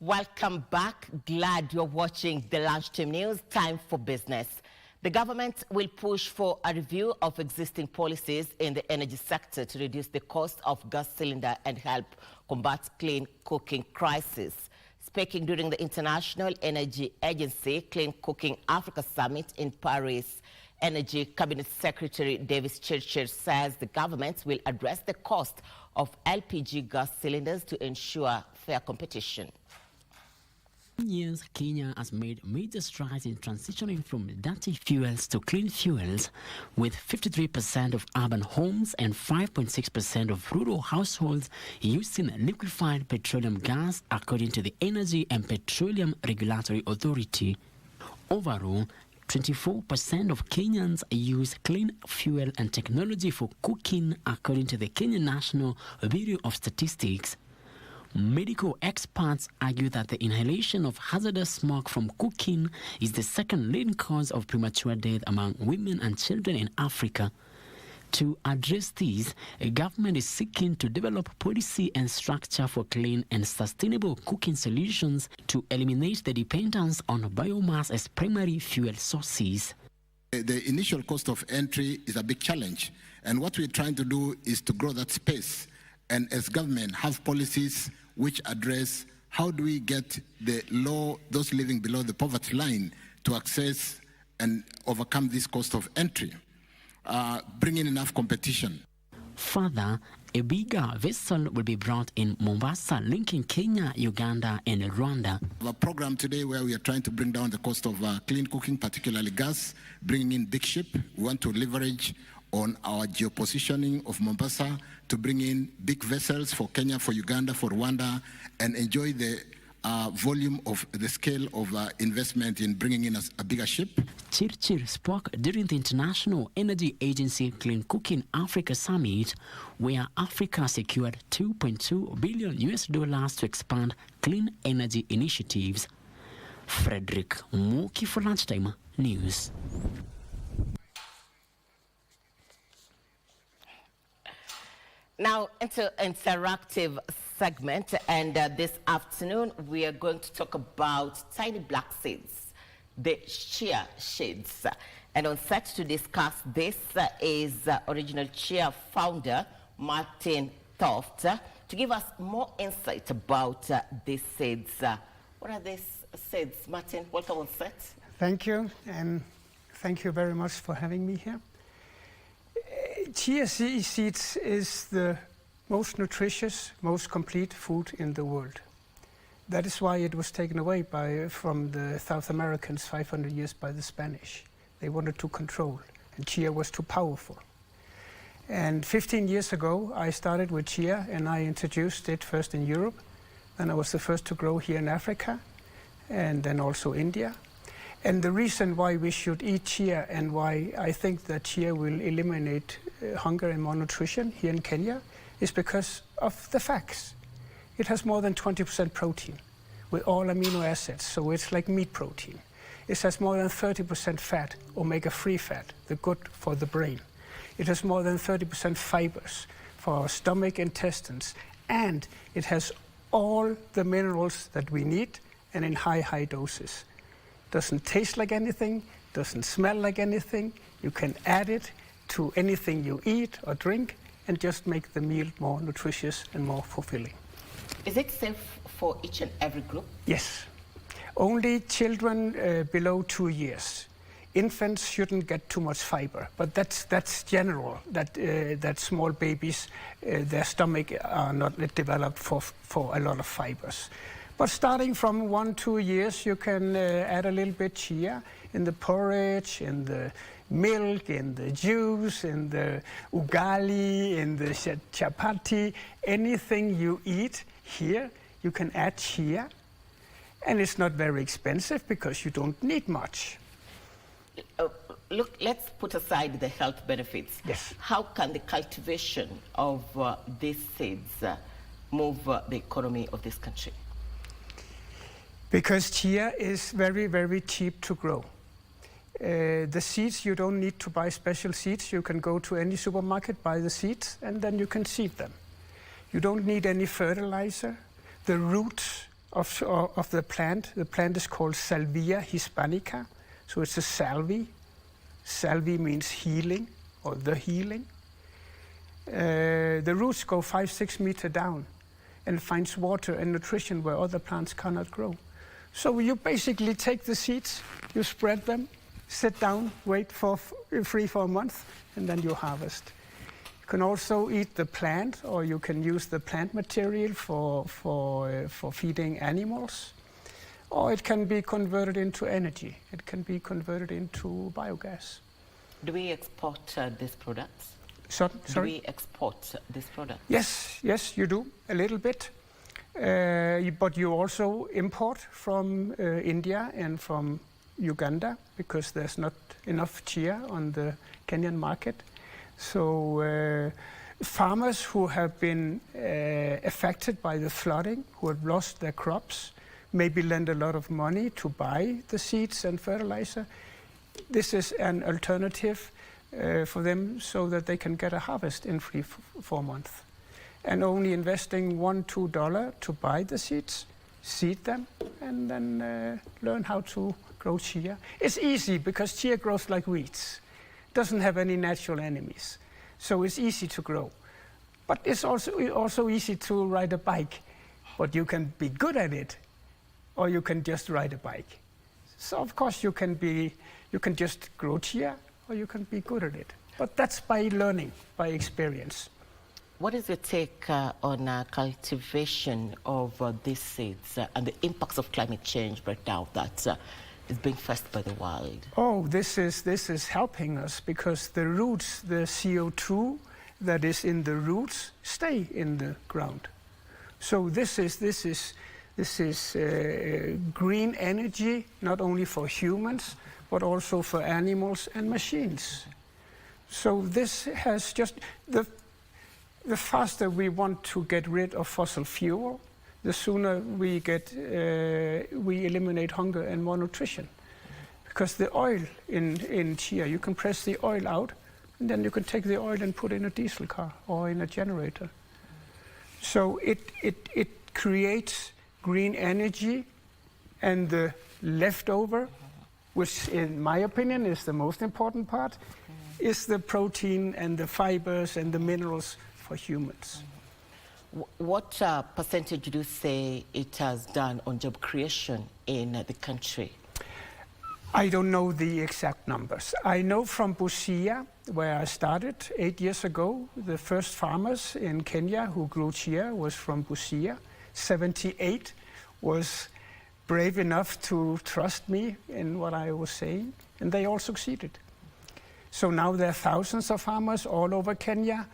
Welcome back. Glad you're watching the Lunchtime News. Time for business. The government will push for a review of existing policies in the energy sector to reduce the cost of gas cylinder and help combat clean cooking crisis. Speaking during the International Energy Agency Clean Cooking Africa Summit in Paris, Energy Cabinet Secretary Davis Chirchir says the government will address the cost of LPG gas cylinders to ensure fair competition. Years, Kenya has made major strides in transitioning from dirty fuels to clean fuels, with 53% of urban homes and 5.6% of rural households using liquefied petroleum gas, according to the Energy and Petroleum Regulatory Authority. Overall, 24% of Kenyans use clean fuel and technology for cooking, according to the Kenya National Bureau of Statistics. Medical experts argue that the inhalation of hazardous smoke from cooking is the second leading cause of premature death among women and children in Africa. To address this, the government is seeking to develop policy and structure for clean and sustainable cooking solutions to eliminate the dependence on biomass as primary fuel sources. The initial cost of entry is a big challenge, and what we're trying to do is to grow that space, and as government have policies which address how do we get those living below the poverty line to access and overcome this cost of entry, bring in enough competition. Further, a bigger vessel will be brought in Mombasa, linking Kenya, Uganda, and Rwanda. We have a program today where we are trying to bring down the cost of clean cooking, particularly gas, bringing in big ship. We want to leverage on our geopositioning of Mombasa to bring in big vessels for Kenya, for Uganda, for Rwanda, and enjoy the volume of the scale of investment in bringing in a bigger ship. Chirchir spoke during the International Energy Agency Clean Cooking Africa Summit, where Africa secured $2.2 billion to expand clean energy initiatives. Frederick Muki for Lunchtime News. Now into interactive segment, and this afternoon we are going to talk about tiny black seeds, the Chia Seeds. And on set to discuss this is original Chia founder Martin Toft to give us more insight about these seeds. What are these seeds, Martin? Welcome on set. Thank you, and thank you very much for having me here. Chia seeds is the most nutritious, most complete food in the world. That is why it was taken away from the South Americans 500 years by the Spanish. They wanted to control, and chia was too powerful. And 15 years ago, I started with chia, and I introduced it first in Europe. Then I was the first to grow here in Africa, and then also India. And the reason why we should eat chia and why I think that chia will eliminate hunger and malnutrition here in Kenya is because of the facts. It has more than 20% protein with all amino acids, so it's like meat protein. It has more than 30% fat, omega-3 fat, the good for the brain. It has more than 30% fibers for our stomach, intestines, and it has all the minerals that we need and in high doses. Doesn't taste like anything, doesn't smell like anything. You can add it to anything you eat or drink and just make the meal more nutritious and more fulfilling. Is it safe for each and every group? Yes. Only children below 2 years. Infants shouldn't get too much fiber, but that's general, that small babies, their stomach are not developed for a lot of fibers. But starting from 1-2 years, you can add a little bit chia in the porridge, in the milk, in the juice, in the ugali, in the chapati. Anything you eat here, you can add chia. And it's not very expensive because you don't need much. Look, let's put aside the health benefits. Yes. How can the cultivation of these seeds move the economy of this country? Because chia is very, very cheap to grow. The seeds, you don't need to buy special seeds. You can go to any supermarket, buy the seeds, and then you can seed them. You don't need any fertilizer. The roots of the plant. The plant is called Salvia hispanica, so it's a salvie. Salvie means healing or the healing. The roots go 5-6 meters down and finds water and nutrition where other plants cannot grow. So you basically take the seeds, you spread them, sit down, wait for 3-4 months, and then you harvest. You can also eat the plant, or you can use the plant material for feeding animals, or it can be converted into energy. It can be converted into biogas. Do we export these products? Sorry? Do we export these products? Yes, you do, a little bit. But you also import from India and from Uganda, because there's not enough chia on the Kenyan market. So farmers who have been affected by the flooding, who have lost their crops, maybe lend a lot of money to buy the seeds and fertilizer. This is an alternative for them, so that they can get a harvest in 3-4 months. And only investing $1-2 to buy the seeds, seed them, and then learn how to grow chia. It's easy because chia grows like weeds. Doesn't have any natural enemies. So it's easy to grow. But it's also easy to ride a bike. But you can be good at it, or you can just ride a bike. So of course you can just grow chia, or you can be good at it. But that's by learning, by experience. What is your take on cultivation of these seeds and the impacts of climate change right now that is being faced by the world? Oh, this is helping us, because the roots, the CO2 that is in the roots, stay in the ground. So this is green energy, not only for humans, but also for animals and machines. So this has just the faster we want to get rid of fossil fuel, the sooner we eliminate hunger and malnutrition. Because the oil in chia, you can press the oil out, and then you can take the oil and put it in a diesel car or in a generator. So it creates green energy, and the leftover, which in my opinion is the most important part, is the protein and the fibers and the minerals for humans. What percentage do you say it has done on job creation in the country? I don't know the exact numbers. I know from Busia, where I started 8 years ago, the first farmers in Kenya who grew chia was from Busia. 78 was brave enough to trust me in what I was saying, and they all succeeded. So now there are thousands of farmers all over Kenya,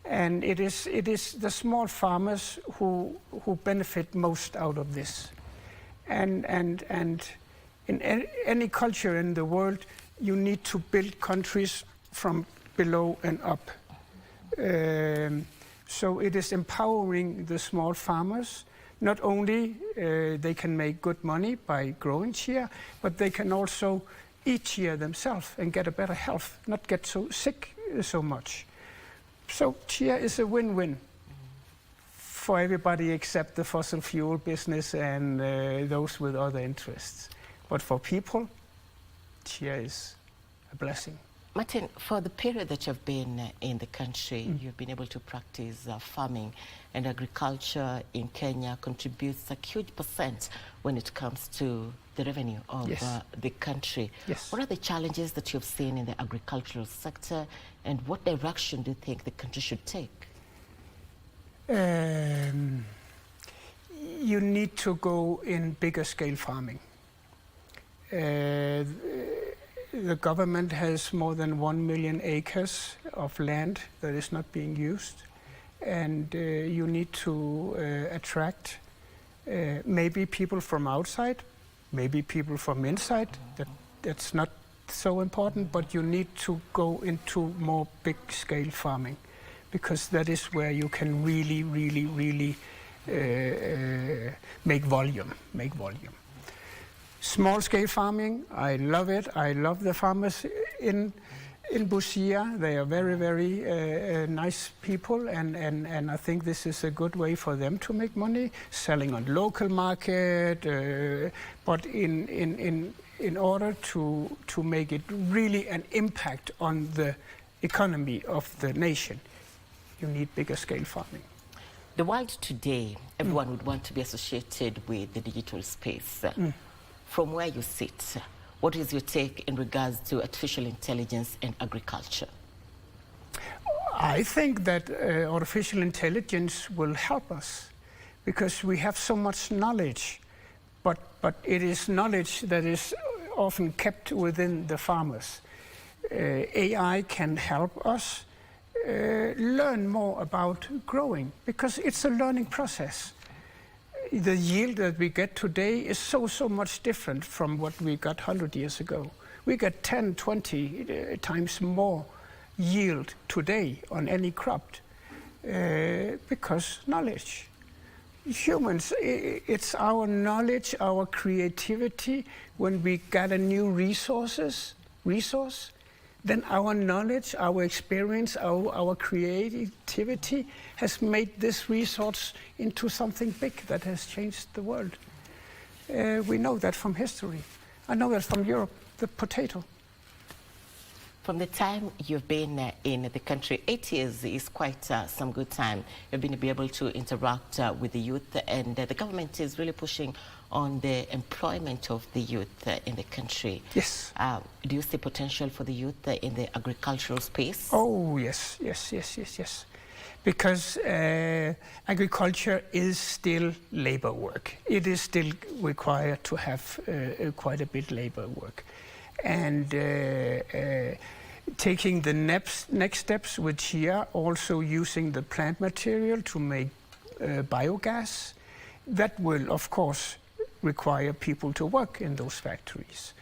and it is the small farmers who benefit most out of this. And in any culture in the world, you need to build countries from below and up. So it is empowering the small farmers. Not only they can make good money by growing chia, but they can also eat chia themselves and get a better health, not get so sick so much. So chia is a win-win for everybody except the fossil fuel business and those with other interests. But for people, chia is a blessing. Martin, for the period that you've been in the country, you've been able to practice farming, and agriculture in Kenya contributes a huge % when it comes to the revenue of the country. Yes. What are the challenges that you've seen in the agricultural sector, and what direction do you think the country should take? You need to go in bigger scale farming. The government has more than 1 million acres of land that is not being used, and you need to attract maybe people from outside, maybe people from inside. That's not so important, but you need to go into more big scale farming, because that is where you can really make volume. Small scale farming, I love it. I love the farmers in in Busia. They are very, very nice people, and I think this is a good way for them to make money, selling on local market, but in order to make it really an impact on the economy of the nation, you need bigger scale farming. The world today, everyone would want to be associated with the digital space. From where you sit, what is your take in regards to artificial intelligence and agriculture? I think that artificial intelligence will help us because we have so much knowledge, but it is knowledge that is often kept within the farmers. AI can help us learn more about growing because it's a learning process. The yield that we get today is so much different from what we got 100 years ago. We get 10, 20 times more yield today on any crop because knowledge. Humans, it's our knowledge, our creativity. When we get a new resource, then our knowledge, our experience, our creativity has made this resource into something big that has changed the world. We know that from history. I know that from Europe, the potato. From the time you've been in the country, 8 years is quite some good time. You've been able to interact with the youth, and the government is really pushing on the employment of the youth in the country. Yes. Do you see potential for the youth in the agricultural space? Oh, yes. Because agriculture is still labor work. It is still required to have quite a bit labor work. And taking the next steps with Chia, also using the plant material to make biogas, that will, of course, require people to work in those factories.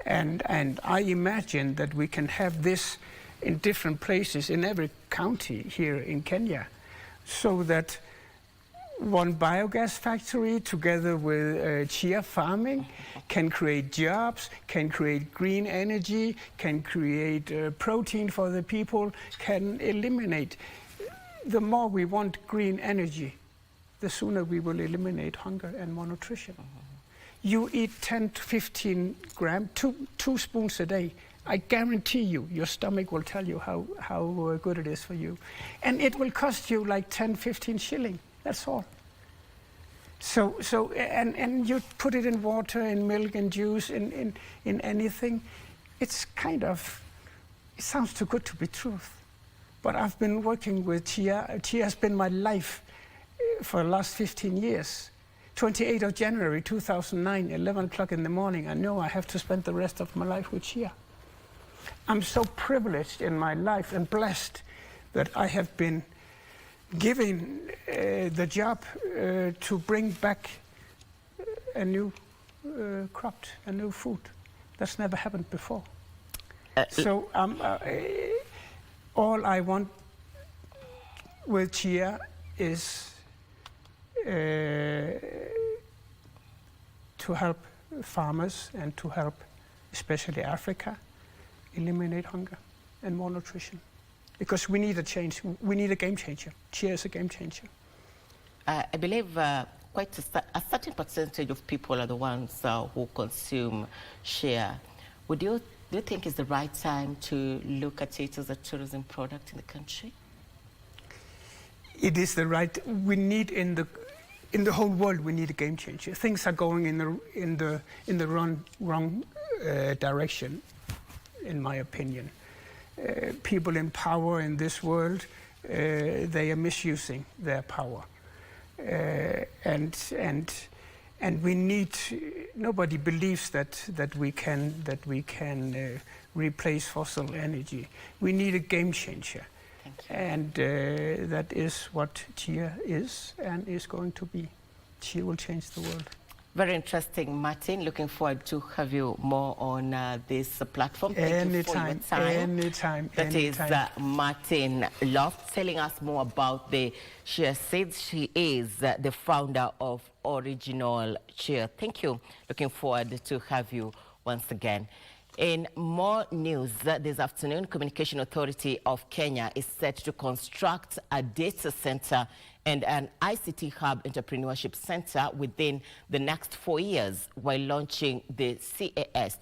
And I imagine that we can have this in different places in every county here in Kenya, so that one biogas factory together with chia farming can create jobs, can create green energy, can create protein for the people, can eliminate. The more we want green energy, the sooner we will eliminate hunger and malnutrition. You eat 10 to 15 grams, two spoons a day. I guarantee you, your stomach will tell you how good it is for you. And it will cost you like 10, 15 shilling, that's all. And you put it in water, in milk, and juice, in anything. It's kind of, it sounds too good to be truth. But I've been working with Chia. Chia has been my life for the last 15 years. 28th of January 2009, 11 o'clock in the morning, I know I have to spend the rest of my life with Chia. I'm so privileged in my life and blessed that I have been given the job to bring back a new crop, a new food. That's never happened before. So all I want with Chia is to help farmers and to help especially Africa eliminate hunger and malnutrition. Because we need a change, we need a game changer. Chia is a game changer. I believe quite a certain percentage of people are the ones who consume chia. Do you think it's the right time to look at it as a tourism product in the country? It is the right, we need in the whole world, we need a game changer. Things are going in the wrong direction, in my opinion. People in power in this world, they are misusing their power. And we need, nobody believes that we can replace fossil energy. We need a game changer. And that is what Chia is and is going to be. Chia will change the world. Very interesting, Martin. Looking forward to have you more on this platform. Thank you for your time. Anytime. That is Martin Loft telling us more about the Chia Seeds. She is the founder of Original Chia. Thank you. Looking forward to have you once again. In more news this afternoon, Communication Authority of Kenya is set to construct a data center and an ICT hub entrepreneurship center within the next 4 years while launching the CAS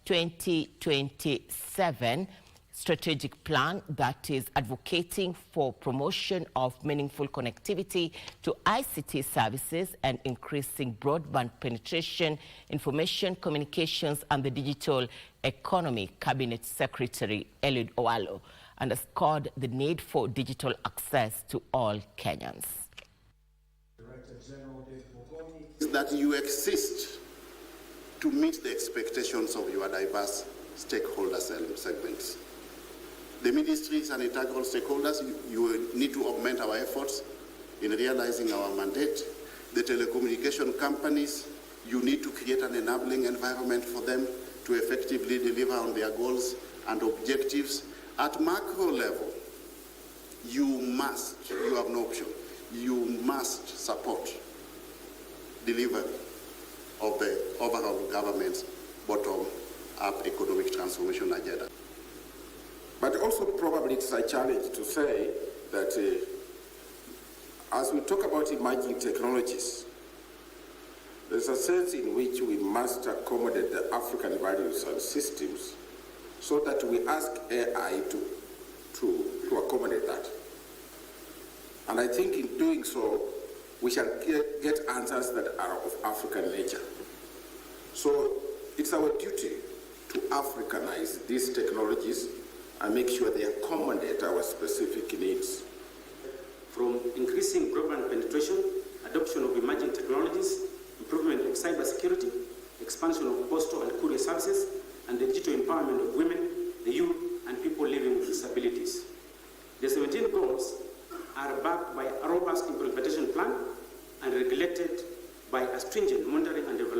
2023-2027 strategic plan that is advocating for promotion of meaningful connectivity to ICT services and increasing broadband penetration, information communications and the digital economy. Cabinet Secretary Eliud Owalo underscored the need for digital access to all Kenyans. That you exist to meet the expectations of your diverse stakeholder segments. The ministries and integral stakeholders, you need to augment our efforts in realizing our mandate. The telecommunication companies, you need to create an enabling environment for them to effectively deliver on their goals and objectives. At macro level, you have no option, you must support delivery of the overall government's bottom-up economic transformation agenda. But also probably it's a challenge to say that as we talk about emerging technologies, there's a sense in which we must accommodate the African values and systems so that we ask AI to accommodate that. And I think in doing so, we shall get answers that are of African nature. So it's our duty to Africanize these technologies and make sure they accommodate our specific needs. From increasing broadband penetration, adoption of emerging technologies, improvement of cybersecurity, expansion of postal and courier services, and the digital empowerment of women, the youth, and people living with disabilities. The 17 goals are backed by a robust implementation plan and regulated by a stringent monitoring and evaluation